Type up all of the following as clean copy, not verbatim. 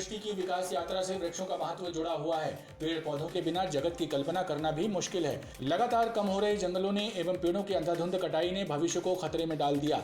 सृष्टि की विकास यात्रा से वृक्षों का महत्व जुड़ा हुआ है। पेड़ पौधों के बिना जगत की कल्पना करना भी मुश्किल है। लगातार कम हो रहे जंगलों ने एवं पेड़ों की अंधाधुंध कटाई ने भविष्य को खतरे में डाल दिया।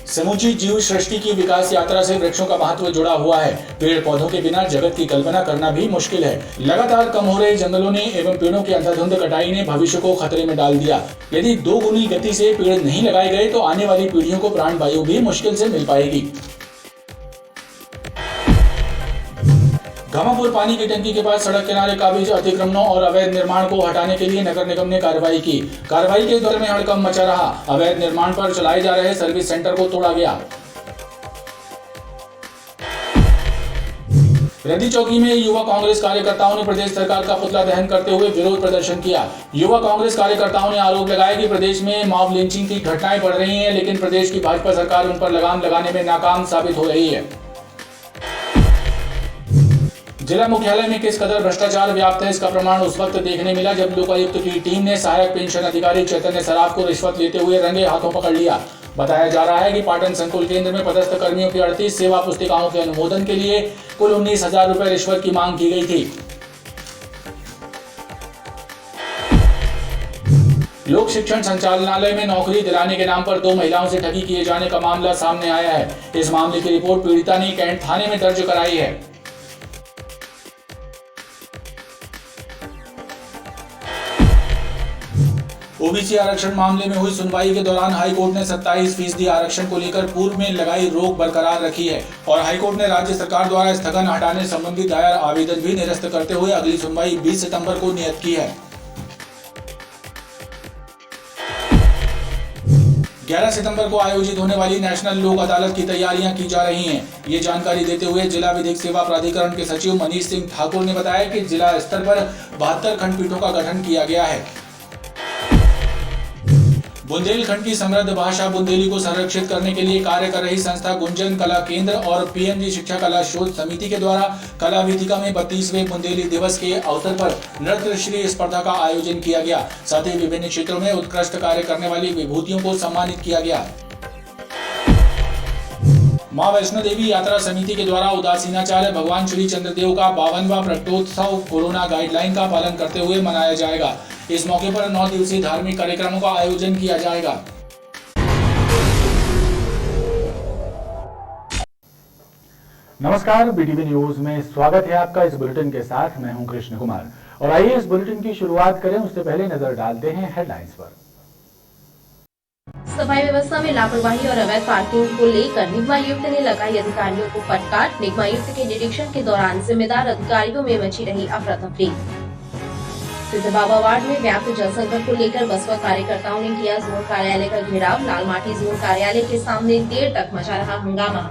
समूची जीव सृष्टि की विकास यात्रा से वृक्षों का महत्व जुड़ा हुआ है। पेड़ पौधों के बिना जगत की कल्पना करना भी मुश्किल है। लगातार कम हो रहे जंगलों ने एवं पेड़ों की अंधाधुंध कटाई ने भविष्य को खतरे में डाल दिया। यदि दोगुनी गति से पेड़ नहीं लगाए गए तो आने वाली पीढ़ियों को प्राणवायु भी मुश्किल से मिल पाएगी। घमापुर पानी की टंकी के पास सड़क किनारे काबिज अतिक्रमणों और अवैध निर्माण को हटाने के लिए नगर निगम ने कार्रवाई की। कार्रवाई के दौर में हड़कंप मचा रहा। अवैध निर्माण पर चलाए जा रहे सर्विस सेंटर को तोड़ा गया। रद्दी चौकी में युवा कांग्रेस कार्यकर्ताओं ने प्रदेश सरकार का पुतला दहन करते हुए विरोध प्रदर्शन किया। युवा कांग्रेस कार्यकर्ताओं ने आरोप लगाया कि प्रदेश में मॉब लिंचिंग की घटनाएं बढ़ रही हैं, लेकिन प्रदेश की भाजपा सरकार उन पर लगाम लगाने में नाकाम साबित हो रही है। जिला मुख्यालय में किस कदर भ्रष्टाचार व्याप्त है, इसका प्रमाण उस वक्त देखने मिला जब लोकायुक्त की टीम ने सहायक पेंशन अधिकारी चैतन्य सराफ को रिश्वत लेते हुए रंगे हाथों पकड़ लिया। बताया जा रहा है कि पाटन संकुल केंद्र में पदस्थ कर्मियों की 38 सेवा पुस्तिकाओं के अनुमोदन के लिए कुल 19,000 रुपए रिश्वत की मांग की गई थी। लोक शिक्षण संचालनालय में नौकरी दिलाने के नाम पर 2 महिलाओं से ठगी किए जाने का मामला सामने आया है। इस मामले की रिपोर्ट पीड़िता ने कैंट थाने में दर्ज कराई है। ओबीसी आरक्षण मामले में हुई सुनवाई के दौरान हाईकोर्ट ने 27% आरक्षण को लेकर पूर्व में लगाई रोक बरकरार रखी है और हाईकोर्ट ने राज्य सरकार द्वारा स्थगन हटाने संबंधी दायर आवेदन भी निरस्त करते हुए अगली सुनवाई 20 सितंबर को नियत की है। 11 सितंबर को आयोजित होने वाली नेशनल लोक अदालत की तैयारियां की जा रही हैं। ये जानकारी देते हुए जिला विधिक सेवा प्राधिकरण के सचिव मनीष सिंह ठाकुर ने बताया कि जिला स्तर पर 72 खंडपीठों का गठन किया गया है। बुंदेलखंड की समृद्ध भाषा बुंदेली को संरक्षित करने के लिए कार्य कर रही संस्था गुंजन कला केंद्र और पीएमजी शिक्षा कला शोध समिति के द्वारा कला वेदिका में 32वें बुंदेली दिवस के अवसर पर नृत्य श्री स्पर्धा का आयोजन किया गया। साथ ही विभिन्न क्षेत्रों में उत्कृष्ट कार्य करने वाली विभूतियों को सम्मानित किया गया। मां वैष्णो देवी यात्रा समिति के द्वारा उदासीनाचार्य भगवान श्री चंद्रदेव का 52वां प्रकटोत्सव कोरोना गाइडलाइन का पालन करते हुए मनाया जाएगा। इस मौके पर 9 दिवसीय धार्मिक कार्यक्रमों का आयोजन किया जाएगा। नमस्कार, बीटीवी न्यूज में स्वागत है आपका। इस बुलेटिन के साथ मैं हूं कृष्ण कुमार और आइए इस बुलेटिन की शुरुआत करें। उससे पहले नजर डालते हैं हेडलाइंस पर। सफाई व्यवस्था में लापरवाही और अवैध पार्किंग को लेकर निगमायुक्त ने लगाई अधिकारियों को फटकार। निगमायुक्त के निरीक्षण के दौरान जिम्मेदार अधिकारियों में मची रही अफरा तफरी। सिद्ध बाबा वार्ड में व्याप्त जल संकट को लेकर बसपा कार्यकर्ताओं ने किया जोन कार्यालय का घेराव। लालमाटी जोन कार्यालय के सामने देर तक मचा रहा हंगामा।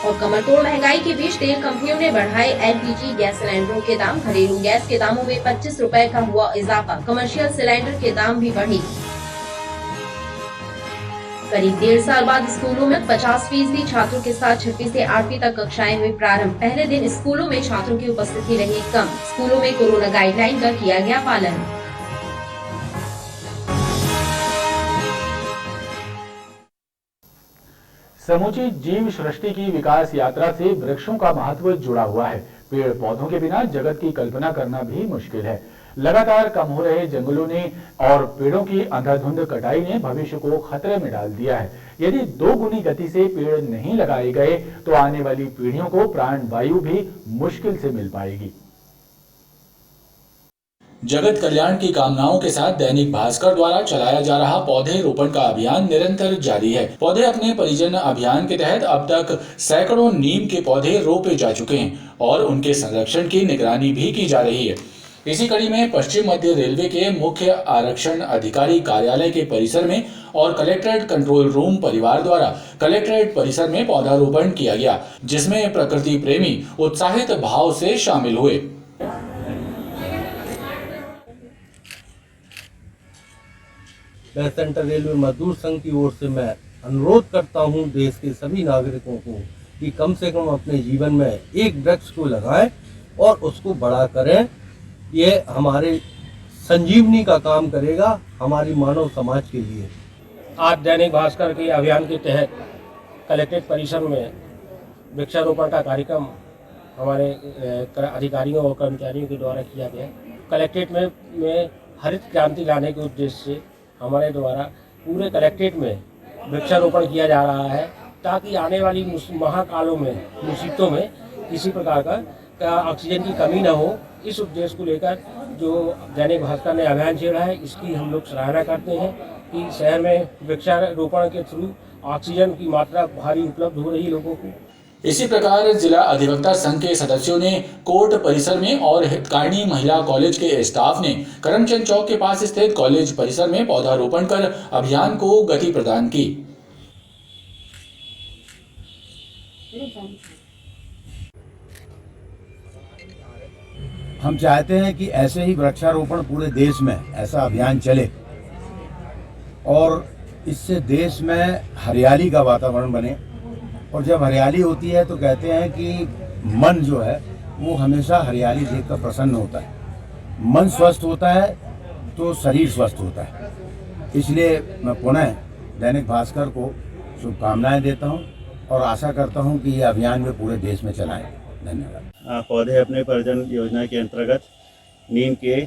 और कमरतोड़ महंगाई के बीच तेल कंपनियों ने बढ़ाए एलपीजी गैस सिलेंडरों के दाम। घरेलू गैस के दामों में 25 रुपए का हुआ इजाफा। कमर्शियल सिलेंडर के दाम भी बढ़ी। करीब 1.5 साल बाद स्कूलों में 50% छात्रों के साथ 6वीं से 8वीं तक कक्षाएं हुई प्रारंभ। पहले दिन स्कूलों में छात्रों की उपस्थिति रही कम। स्कूलों में कोरोना गाइडलाइन का किया गया पालन। समूची जीव सृष्टि की विकास यात्रा से वृक्षों का महत्व जुड़ा हुआ है। पेड़ पौधों के बिना जगत की कल्पना करना भी मुश्किल है। लगातार कम हो रहे जंगलों ने और पेड़ों की अंधाधुंध कटाई ने भविष्य को खतरे में डाल दिया है। यदि दोगुनी गति से पेड़ नहीं लगाए गए तो आने वाली पीढ़ियों को प्राणवायु भी मुश्किल से मिल पाएगी। जगत कल्याण की कामनाओं के साथ दैनिक भास्कर द्वारा चलाया जा रहा पौधे रोपण का अभियान निरंतर जारी है। पौधे अपने परिजन अभियान के तहत अब तक सैकड़ों नीम के पौधे रोपे जा चुके हैं और उनके संरक्षण की निगरानी भी की जा रही है। इसी कड़ी में पश्चिम मध्य रेलवे के मुख्य आरक्षण अधिकारी कार्यालय के परिसर में और कलेक्ट्रेट कंट्रोल रूम परिवार द्वारा कलेक्ट्रेट परिसर में पौधारोपण किया गया, जिसमें प्रकृति प्रेमी उत्साहित भाव से शामिल हुए। मैं सेंट्रल रेलवे मजदूर संघ की ओर से मैं अनुरोध करता हूं देश के सभी नागरिकों को कि कम से कम अपने जीवन में एक वृक्ष को लगाएं और उसको बड़ा करें। ये हमारे संजीवनी का काम करेगा हमारी मानव समाज के लिए। आज दैनिक भास्कर के अभियान के तहत कलेक्ट्रेट परिसर में वृक्षारोपण का कार्यक्रम हमारे अधिकारियों और कर्मचारियों के द्वारा किया गया। कलेक्ट्रेट में हरित क्रांति लाने के उद्देश्य से हमारे द्वारा पूरे कलेक्ट्रेट में वृक्षारोपण किया जा रहा है, ताकि आने वाली महाकालों में मुसीबतों में किसी प्रकार का ऑक्सीजन की कमी न हो। इस उद्देश्य को लेकर जो दैनिक भास्कर ने अभियान छेड़ा है, इसकी हम लोग सराहना करते हैं कि शहर में वृक्षारोपण के थ्रू ऑक्सीजन की मात्रा भारी उपलब्ध हो रही है लोगों को। इसी प्रकार जिला अधिवक्ता संघ के सदस्यों ने कोर्ट परिसर में और हितकारिणी महिला कॉलेज के स्टाफ ने करमचंद चौक के पास स्थित कॉलेज परिसर में पौधारोपण कर अभियान को गति प्रदान की। हम चाहते हैं कि ऐसे ही वृक्षारोपण पूरे देश में ऐसा अभियान चले और इससे देश में हरियाली का वातावरण बने। और जब हरियाली होती है तो कहते हैं कि मन जो है वो हमेशा हरियाली देखकर प्रसन्न होता है। मन स्वस्थ होता है तो शरीर स्वस्थ होता है। इसलिए मैं पुनः दैनिक भास्कर को शुभकामनाएं देता हूं और आशा करता हूं कि ये अभियान में पूरे देश में चलाएं। धन्यवाद। पौधे अपने परिजन योजना के अंतर्गत नीम के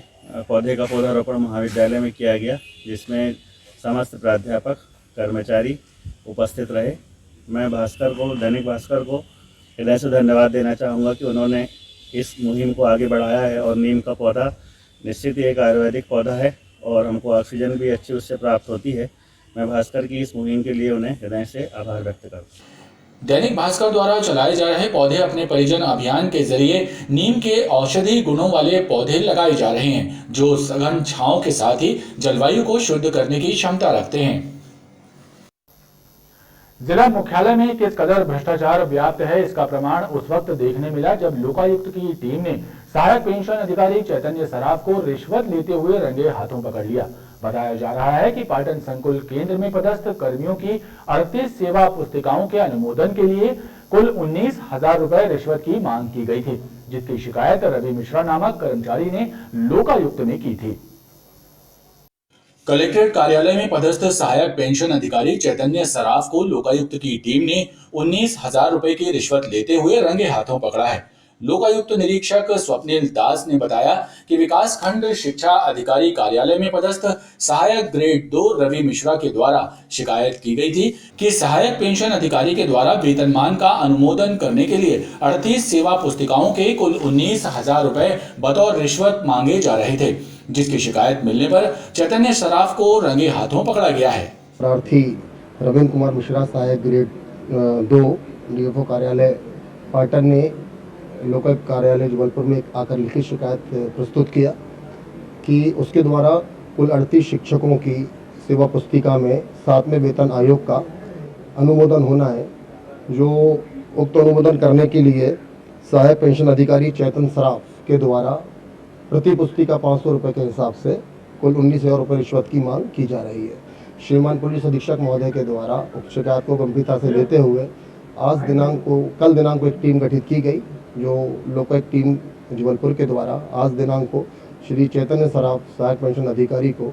पौधे का पौधारोपण महाविद्यालय में किया गया, जिसमें समस्त प्राध्यापक कर्मचारी उपस्थित रहे। मैं दैनिक भास्कर को हृदय से धन्यवाद देना चाहूँगा कि उन्होंने इस मुहिम को आगे बढ़ाया है। और नीम का पौधा निश्चित ही एक आयुर्वेदिक पौधा है और हमको ऑक्सीजन भी अच्छी उससे प्राप्त होती है। मैं भास्कर की इस मुहिम के लिए उन्हें हृदय से आभार व्यक्त करता हूँ। दैनिक भास्कर द्वारा चलाए जा रहे पौधे अपने परिजन अभियान के जरिए नीम के औषधि गुणों वाले पौधे लगाए जा रहे हैं, जो सघन छांव के साथ ही जलवायु को शुद्ध करने की क्षमता रखते हैं। जिला मुख्यालय में किस कदर भ्रष्टाचार व्याप्त है, इसका प्रमाण उस वक्त देखने मिला जब लोकायुक्त की टीम ने सहायक पेंशन अधिकारी चैतन्य सराफ को रिश्वत लेते हुए रंगे हाथों पकड़ लिया। बताया जा रहा है कि पाटन संकुल केंद्र में पदस्थ कर्मियों की 38 सेवा पुस्तिकाओं के अनुमोदन के लिए कुल 19,000 रुपए रिश्वत की मांग की गई थी, जिसकी शिकायत रवि मिश्रा नामक कर्मचारी ने लोकायुक्त में की थी। कलेक्ट्रेट कार्यालय में पदस्थ सहायक पेंशन अधिकारी चैतन्य सराफ को लोकायुक्त की टीम ने 19,000 रुपए की रिश्वत लेते हुए रंगे हाथों पकड़ा है। लोकायुक्त निरीक्षक स्वप्निल दास ने बताया कि विकास खंड शिक्षा अधिकारी कार्यालय में पदस्थ सहायक ग्रेड 2 रवि मिश्रा के द्वारा शिकायत की गई थी कि सहायक पेंशन अधिकारी के द्वारा वेतनमान का अनुमोदन करने के लिए 38 सेवा पुस्तिकाओं के कुल 19,000 रुपए बतौर रिश्वत मांगे जा रहे थे, जिसकी शिकायत मिलने पर चैतन्य सराफ को रंगे हाथों पकड़ा गया है। प्रार्थी रविंद्र कुमार मिश्रा सहायक ग्रेड 2 डीएफओ कार्यालय पाटन ने लोकल कार्यालय जबलपुर में आकर लिखित शिकायत प्रस्तुत किया कि उसके द्वारा कुल 38 शिक्षकों की सेवा पुस्तिका में 7वें वेतन आयोग का अनुमोदन होना है, जो उक्त अनुमोदन करने के लिए सहायक पेंशन अधिकारी चैतन्य सराफ के द्वारा प्रति पुस्तिका 500 रुपये के हिसाब से कुल 19,000 रुपये रिश्वत की मांग की जा रही है। श्रीमान पुलिस अधीक्षक महोदय के द्वारा उक्त शिकायत को गंभीरता से लेते हुए कल दिनांक को एक टीम गठित की गई, जो लोकायुक्त टीम जबलपुर के द्वारा आज दिनांक को श्री चैतन्य सराफ सहायक पेंशन अधिकारी को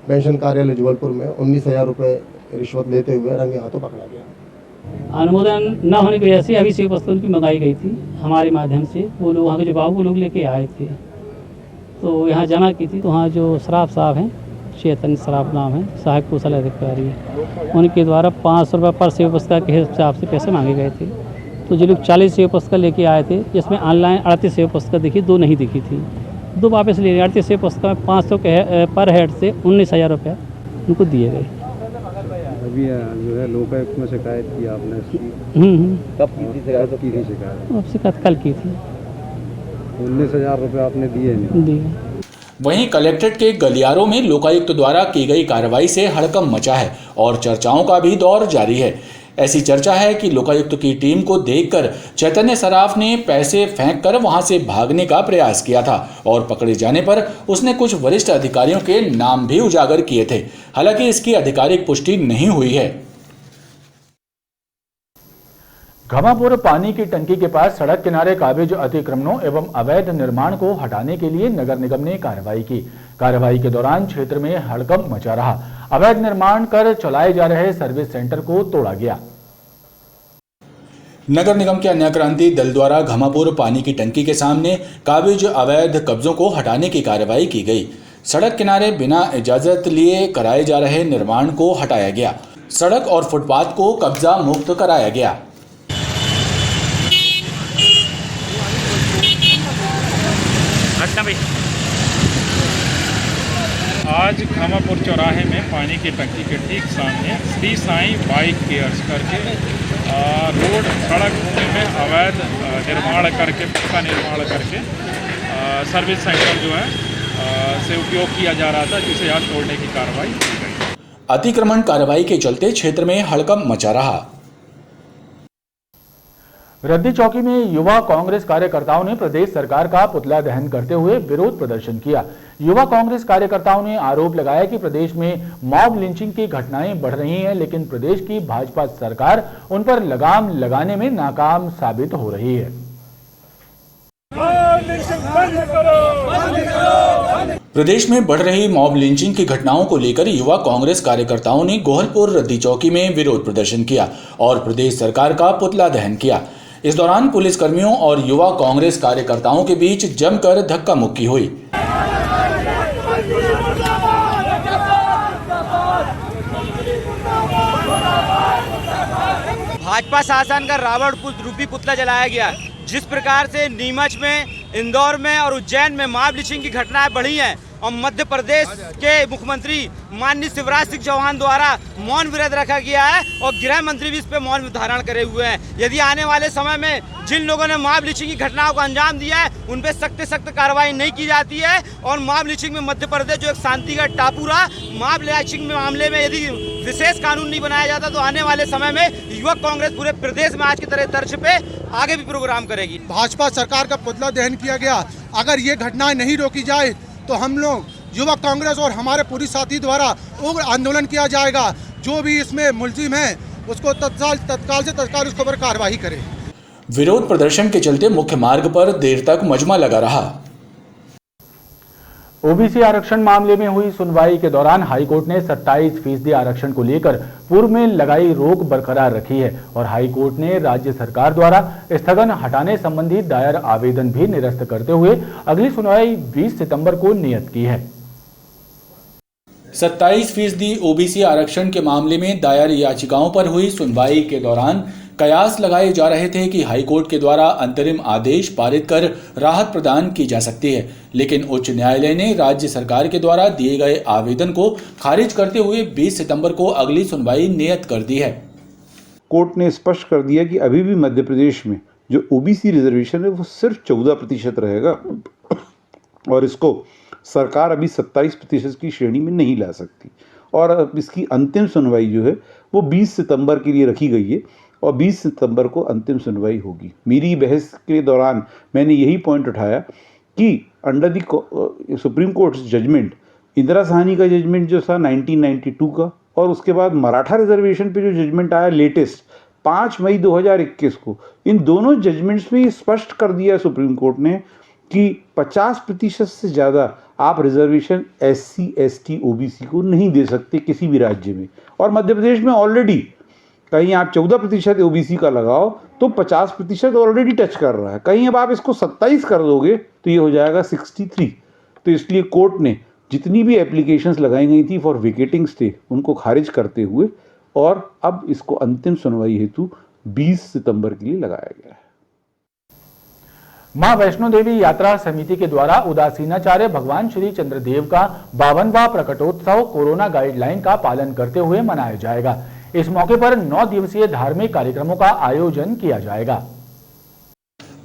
पेंशन कार्यालय जबलपुर में 19,000 रुपये रिश्वत लेते हुए रंगे हाथों पकड़ा गया। अनुमोदन न होने की वजह से अभी सेवा पुस्तक की मंगाई गई थी हमारे माध्यम से। वो लोग वहाँ के जो बाबू लोग लेके आए थे तो यहाँ जमा की थी, तो वहाँ जो सराफ साहब हैं, चैतन्य सराफ नाम है, सहायक कौशल अधिकारी है, उनके द्वारा 500 रुपये पर सेवा पुस्तक के हिसाब से पैसे मांगे गए थे। तो जो लोग 40 सेवा पुस्तक लेके आए थे, जिसमें ऑनलाइन 38 सेवा पुस्तक दिखी, 2 नहीं दिखी थी, 2 वापस ले लिए। 38 सेवा पुस्तक में 500 के पर हेड से 19,000 रुपये उनको दिए गए। अभी जो है लोकायुक्त में शिकायत की आपने इसकी? कब की थी शिकायत? अब शिकायत कल की थी। 19,000 रुपये आपने दिए नहीं? दिए। वहीं कलेक्ट्रेट के गलियारों में लोकायुक्त द्वारा की गई कार्रवाई से हड़कंप मचा है और चर्चाओं का भी दौर जारी है। ऐसी चर्चा है कि लोकायुक्त की टीम को देखकर चैतन्य सराफ ने पैसे फेंककर वहां से भागने का प्रयास किया था और पकड़े जाने पर उसने कुछ वरिष्ठ अधिकारियों के नाम भी उजागर किए थे। हालांकि इसकी आधिकारिक पुष्टि नहीं हुई है। घमापुर पानी की टंकी के पास सड़क किनारे काबिज अतिक्रमणों एवं अवैध निर्माण को हटाने के लिए नगर निगम ने कार्रवाई की। कार्रवाई के दौरान क्षेत्र में हड़कंप मचा रहा। अवैध निर्माण कर चलाए जा रहे सर्विस सेंटर को तोड़ा गया। नगर निगम के अन्य क्रांति दल द्वारा घमापुर पानी की टंकी के सामने काबिज अवैध कब्जों को हटाने की कार्रवाई की गई। सड़क किनारे बिना इजाजत लिए कराए जा रहे निर्माण को हटाया गया। सड़क और फुटपाथ को कब्जा मुक्त कराया गया। आज घमापुर चौराहे में पानी की टंकी के ठीक सामने श्री साईं बाइक केयर्स करके रोड सड़क भूमि में अवैध निर्माण करके पक्का निर्माण करके सर्विस सेंटर जो है से उपयोग किया जा रहा था, जिसे आज तोड़ने की कार्रवाई की गई। अतिक्रमण कार्रवाई के चलते क्षेत्र में हड़कंप मचा रहा। रद्दी चौकी में युवा कांग्रेस कार्यकर्ताओं ने प्रदेश सरकार का पुतला दहन करते हुए विरोध प्रदर्शन किया। युवा कांग्रेस कार्यकर्ताओं ने आरोप लगाया कि प्रदेश में मॉब लिंचिंग की घटनाएं बढ़ रही हैं, लेकिन प्रदेश की भाजपा सरकार उन पर लगाम लगाने में नाकाम साबित हो रही है। प्रदेश में बढ़ रही मॉब लिंचिंग की घटनाओं को लेकर युवा कांग्रेस कार्यकर्ताओं ने गोहलपुर रद्दी चौकी में विरोध प्रदर्शन किया और प्रदेश सरकार का पुतला दहन किया। इस दौरान पुलिसकर्मियों और युवा कांग्रेस कार्यकर्ताओं के बीच जमकर धक्का मुक्की हुई। भाजपा शासन का रावण रूपी पुतला जलाया गया। जिस प्रकार से नीमच में, इंदौर में और उज्जैन में मॉब लिंचिंग की घटनाएं बढ़ी हैं और मध्य प्रदेश के मुख्यमंत्री माननीय शिवराज सिंह चौहान द्वारा मौन व्रत रखा गया है और गृह मंत्री भी इस पर मौन धारण करे हुए हैं। यदि आने वाले समय में जिन लोगों ने मॉब लिंचिंग की घटनाओं को अंजाम दिया है उन पर सख्त से सख्त कार्रवाई नहीं की जाती है और मॉब लिंचिंग में मध्य प्रदेश जो एक शांति का टापू रहा, मॉब लिंचिंग में मामले में यदि विशेष कानून नहीं बनाया जाता तो आने वाले समय में युवक कांग्रेस पूरे प्रदेश में आज की तरह तर्ज पे आगे भी प्रोग्राम करेगी। भाजपा सरकार का पुतला दहन किया गया। अगर ये घटनाएं नहीं रोकी जाए तो हम लोग युवक कांग्रेस और हमारे पूरी साथी द्वारा उग्र आंदोलन किया जाएगा। जो भी इसमें मुलजिम है उसको तत्काल से तत्काल उसके ऊपर कार्रवाई करें। विरोध प्रदर्शन के चलते मुख्य मार्ग पर देर तक मजमा लगा रहा। ओबीसी आरक्षण मामले में हुई सुनवाई के दौरान हाईकोर्ट ने 27% आरक्षण को लेकर पूर्व में लगाई रोक बरकरार रखी है और हाईकोर्ट ने राज्य सरकार द्वारा स्थगन हटाने संबंधी दायर आवेदन भी निरस्त करते हुए अगली सुनवाई 20 सितंबर को नियत की है। 27% ओबीसी आरक्षण के मामले में दायर याचिकाओं पर हुई सुनवाई के दौरान कयास लगाए जा रहे थे कि हाईकोर्ट के द्वारा अंतरिम आदेश पारित कर राहत प्रदान की जा सकती है, लेकिन उच्च न्यायालय ने राज्य सरकार के द्वारा दिए गए आवेदन को खारिज करते हुए 20 सितंबर को अगली सुनवाई नियत कर दी है। कोर्ट ने स्पष्ट कर दिया कि अभी भी मध्य प्रदेश में जो ओबीसी रिजर्वेशन है वो सिर्फ 14% रहेगा और इसको सरकार अभी 27% की श्रेणी में नहीं ला सकती और अब इसकी अंतिम सुनवाई जो है वो 20 सितंबर के लिए रखी गई है और 20 सितंबर को अंतिम सुनवाई होगी। मेरी बहस के दौरान मैंने यही पॉइंट उठाया कि under the Supreme Court judgement, Indira Sawhney का जजमेंट जो था 1992 का और उसके बाद मराठा रिजर्वेशन पे जो जजमेंट आया लेटेस्ट 5 मई 2021 को, इन दोनों जजमेंट्स में स्पष्ट कर दिया सुप्रीम कोर्ट ने कि 50% से ज़्यादा आप रिजर्वेशन SC, ST, OBC को नहीं दे सकते किसी भी राज्य में। और मध्य प्रदेश में ऑलरेडी कहीं आप 14% OBC का लगाओ तो 50% ऑलरेडी टच कर रहा है, कहीं अब आप इसको 27 कर दोगे तो ये हो जाएगा 63। तो इसलिए कोर्ट ने जितनी भी एप्लीकेशंस लगाई गई थी फॉर विकेटिंग स्टे उनको खारिज करते हुए और अब इसको अंतिम सुनवाई हेतु 20 सितंबर के लिए लगाया गया है। मां वैष्णो देवी यात्रा समिति के द्वारा उदासीनाचार्य भगवान श्री चंद्रदेव का 52वां प्रकटोत्सव कोरोना गाइडलाइन का पालन करते हुए मनाया जाएगा। इस मौके पर 9 दिवसीय धार्मिक कार्यक्रमों का आयोजन किया जाएगा।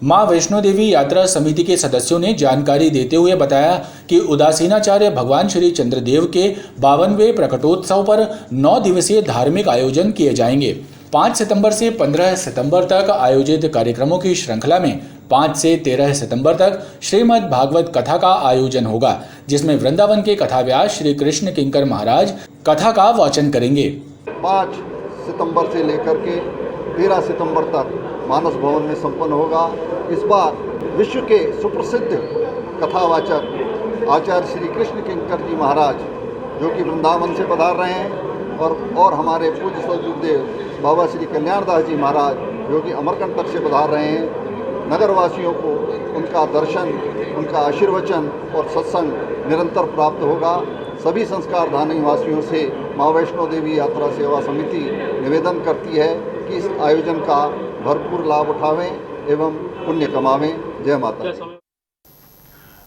मां वैष्णो देवी यात्रा समिति के सदस्यों ने जानकारी देते हुए बताया कि उदासीनाचार्य भगवान श्री चंद्रदेव के 52वें प्रकटोत्सव पर 9 दिवसीय धार्मिक आयोजन किए जाएंगे। 5 सितंबर से 15 सितंबर तक आयोजित कार्यक्रमों की श्रृंखला में 5 से 13 सितंबर तक श्रीमद् भागवत कथा का आयोजन होगा, जिसमें वृंदावन के कथाव्यास श्री कृष्ण किंकर महाराज कथा का वाचन करेंगे। 5 सितंबर से लेकर के 13 सितंबर तक मानस भवन में संपन्न होगा। इस बार विश्व के सुप्रसिद्ध कथावाचक आचार्य श्री कृष्ण किंकर जी महाराज, जो कि वृंदावन से पधार रहे हैं, और हमारे पूज्य सदगुरुदेव बाबा श्री कल्याणदास जी महाराज, जो कि अमरकंटक से पधार रहे हैं। नगरवासियों को उनका दर्शन, उनका आशीर्वचन और सत्संग निरंतर प्राप्त होगा। सभी संस्कारधाम निवासियों से माँ वैष्णो देवी यात्रा सेवा समिति निवेदन करती है कि इस आयोजन का भरपूर लाभ उठावें एवं पुण्य कमावें। जय माता।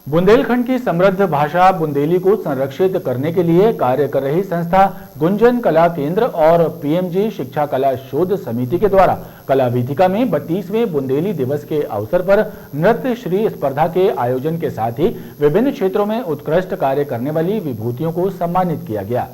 बुंदेलखंड की समृद्ध भाषा बुंदेली को संरक्षित करने के लिए कार्य कर रही संस्था गुंजन कला केंद्र और पीएमजी शिक्षा कला शोध समिति के द्वारा कला वीथिका में 32वें बुंदेली दिवस के अवसर पर नृत्य श्री स्पर्धा के आयोजन के साथ ही विभिन्न क्षेत्रों में उत्कृष्ट कार्य करने वाली विभूतियों को सम्मानित किया गया।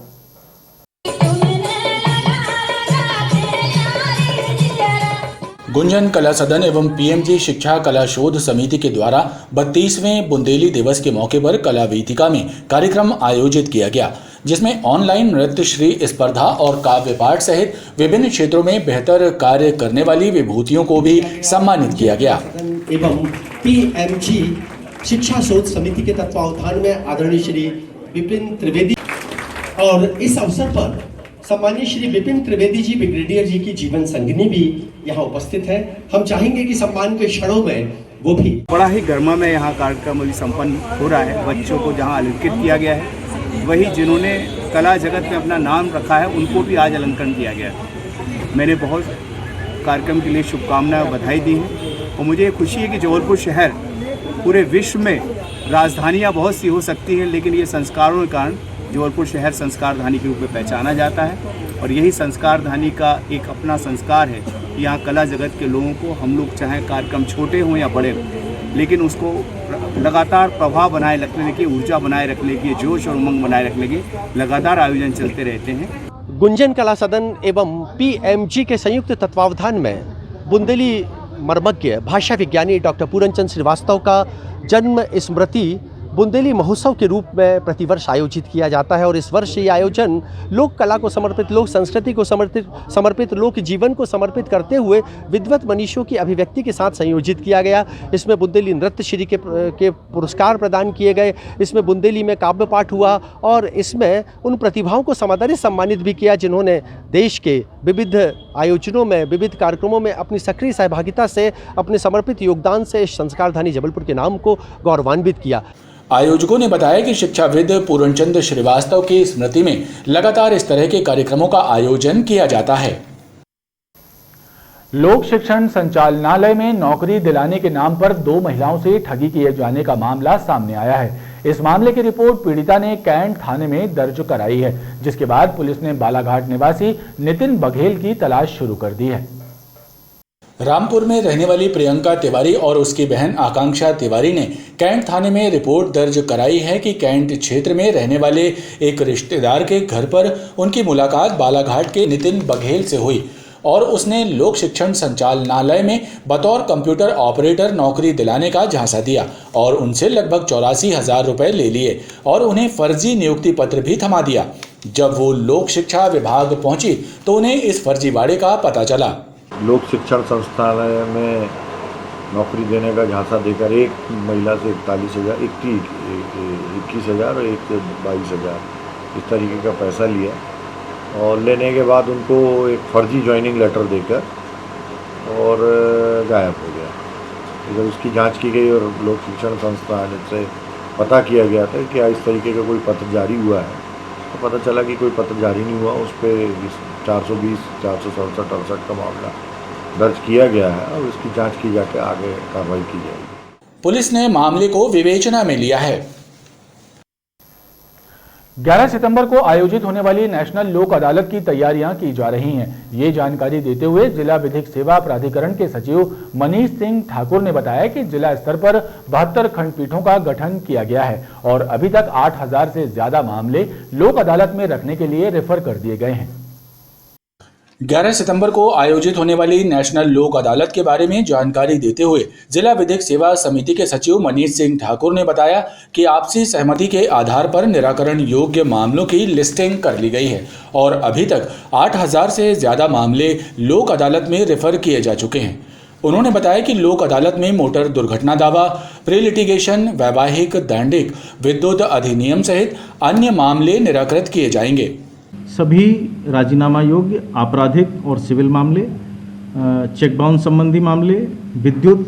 गुंजन कला सदन एवं पीएमजी शिक्षा कला शोध समिति के द्वारा 32वें बुंदेली दिवस के मौके पर कला वीथिका में कार्यक्रम आयोजित किया गया, जिसमें ऑनलाइन नृत्य श्री स्पर्धा और काव्य पाठ सहित विभिन्न क्षेत्रों में बेहतर कार्य करने वाली विभूतियों को भी सम्मानित किया गया। एवं पीएमजी शिक्षा शोध समिति के तत्वावधान में आदरणीय श्री विपिन त्रिवेदी और इस अवसर पर सम्मानीय श्री विपिन त्रिवेदी जी ब्रिगेडियर जी की जीवन संगिनी भी यहाँ उपस्थित है। हम चाहेंगे कि सम्मान के क्षणों में वो भी बड़ा ही गर्मा में यहाँ कार्यक्रम अभी संपन्न हो रहा है। बच्चों को जहाँ अलंकृत किया गया है, वही जिन्होंने कला जगत में अपना नाम रखा है उनको भी आज अलंकरण किया गया है। मैंने बहुत कार्यक्रम के लिए शुभकामनाएं और बधाई दी हैं और मुझे खुशी है कि जबलपुर शहर पूरे विश्व में राजधानियाँ बहुत सी हो सकती हैं, लेकिन ये संस्कारों के कारण जबलपुर शहर संस्कारधानी के रूप में पहचाना जाता है और यही संस्कारधानी का एक अपना संस्कार है। यहाँ कला जगत के लोगों को हम लोग चाहे कार्यक्रम छोटे हों या बड़े हों, लेकिन उसको लगातार प्रभाव बनाए रखने के, ऊर्जा बनाए रखने के, जोश और उमंग बनाए रखने के लगातार आयोजन चलते रहते हैं। गुंजन कला सदन एवं पीएमजी के संयुक्त तत्वावधान में बुंदेली मर्मज्ञ भाषा विज्ञानी डॉक्टर पूरनचंद श्रीवास्तव का जन्म स्मृति बुंदेली महोत्सव के रूप में प्रतिवर्ष आयोजित किया जाता है और इस वर्ष ये आयोजन लोक कला को समर्पित, लोक संस्कृति को समर्पित, लोक जीवन को समर्पित करते हुए विद्वत मनीषियों की अभिव्यक्ति के साथ संयोजित किया गया। इसमें बुंदेली नृत्य श्री के पुरस्कार प्रदान किए गए, इसमें बुंदेली में काव्य पाठ हुआ और इसमें उन प्रतिभाओं को समादरित सम्मानित भी किया जिन्होंने देश के विविध आयोजनों में, विविध कार्यक्रमों में अपनी सक्रिय सहभागिता से, अपने समर्पित योगदान से संस्कारधानी जबलपुर के नाम को गौरवान्वित किया। आयोजकों ने बताया कि शिक्षाविद पूरनचंद श्रीवास्तव की स्मृति में लगातार इस तरह के कार्यक्रमों का आयोजन किया जाता है। लोक शिक्षण संचालनालय में नौकरी दिलाने के नाम पर 2 महिलाओं से ठगी किए जाने का मामला सामने आया है। इस मामले की रिपोर्ट पीड़िता ने कैंट थाने में दर्ज कराई है, जिसके बाद पुलिस ने बालाघाट निवासी नितिन बघेल की तलाश शुरू कर दी है। रामपुर में रहने वाली प्रियंका तिवारी और उसकी बहन आकांक्षा तिवारी ने कैंट थाने में रिपोर्ट दर्ज कराई है कि कैंट क्षेत्र में रहने वाले एक रिश्तेदार के घर पर उनकी मुलाकात बालाघाट के नितिन बघेल से हुई और उसने लोक शिक्षण संचालनालय में बतौर कंप्यूटर ऑपरेटर नौकरी दिलाने का झांसा दिया और उनसे लगभग 84,000 रुपए ले लिए और उन्हें फर्जी नियुक्ति पत्र भी थमा दिया। जब वो लोक शिक्षा विभाग पहुंची तो उन्हें इस फर्जीवाड़े का पता चला। लोक शिक्षण संस्थानलय में नौकरी देने का झांसा देकर एक महिला से 41,000, 21,000 और एक 22,000 इस तरीके का पैसा लिया और लेने के बाद उनको एक फर्जी ज्वाइनिंग लेटर देकर और गायब हो गया। जब उसकी जांच की गई और लोक शिक्षण संस्थान से पता किया गया था कि इस तरीके का कोई पत्र जारी हुआ है, तो पता चला कि कोई पत्र जारी नहीं हुआ। उस पर 420, 467, 68 का मामला दर्ज किया गया है और उसकी जांच की जाकर आगे कार्रवाई की जाएगी। पुलिस ने मामले को विवेचना में लिया है। 11 सितंबर को आयोजित होने वाली नेशनल लोक अदालत की तैयारियां की जा रही हैं। ये जानकारी देते हुए जिला विधिक सेवा प्राधिकरण के सचिव मनीष सिंह ठाकुर ने बताया कि जिला स्तर पर 72 खंडपीठों का गठन किया गया है और अभी तक 8,000 से ज्यादा मामले लोक अदालत में रखने के लिए रेफर कर दिए गए हैं। 11 सितंबर को आयोजित होने वाली नेशनल लोक अदालत के बारे में जानकारी देते हुए जिला विधिक सेवा समिति के सचिव मनीष सिंह ठाकुर ने बताया कि आपसी सहमति के आधार पर निराकरण योग्य मामलों की लिस्टिंग कर ली गई है और अभी तक 8000 से ज्यादा मामले लोक अदालत में रेफर किए जा चुके हैं। उन्होंने बताया कि लोक अदालत में मोटर दुर्घटना दावा, प्री लिटिगेशन, वैवाहिक, दैंडिक, विद्युत अधिनियम सहित अन्य मामले निराकृत किए जाएंगे। सभी राजीनामा योग्य आपराधिक और सिविल मामले, चेक बाउंस संबंधी मामले, विद्युत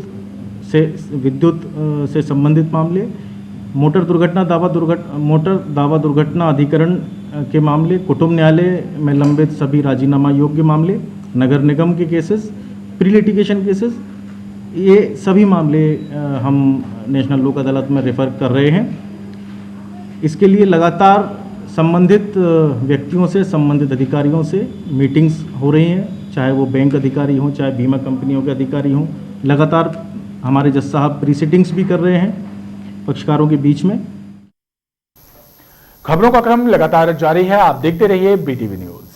से संबंधित मामले, मोटर दावा दुर्घटना अधिकरण के मामले, कुटुंब न्यायालय में लंबित सभी राजीनामा योग्य मामले, नगर निगम के केसेस, प्री लिटिगेशन केसेस, ये सभी मामले हम नेशनल लोक अदालत में रेफर कर रहे हैं। इसके लिए लगातार संबंधित व्यक्तियों से, संबंधित अधिकारियों से मीटिंग्स हो रही हैं, चाहे वो बैंक अधिकारी हों, चाहे बीमा कंपनियों के अधिकारी हों। लगातार हमारे जज साहब प्रीसिटिंग्स भी कर रहे हैं पक्षकारों के बीच में। खबरों का क्रम लगातार जारी है, आप देखते रहिए BTV न्यूज।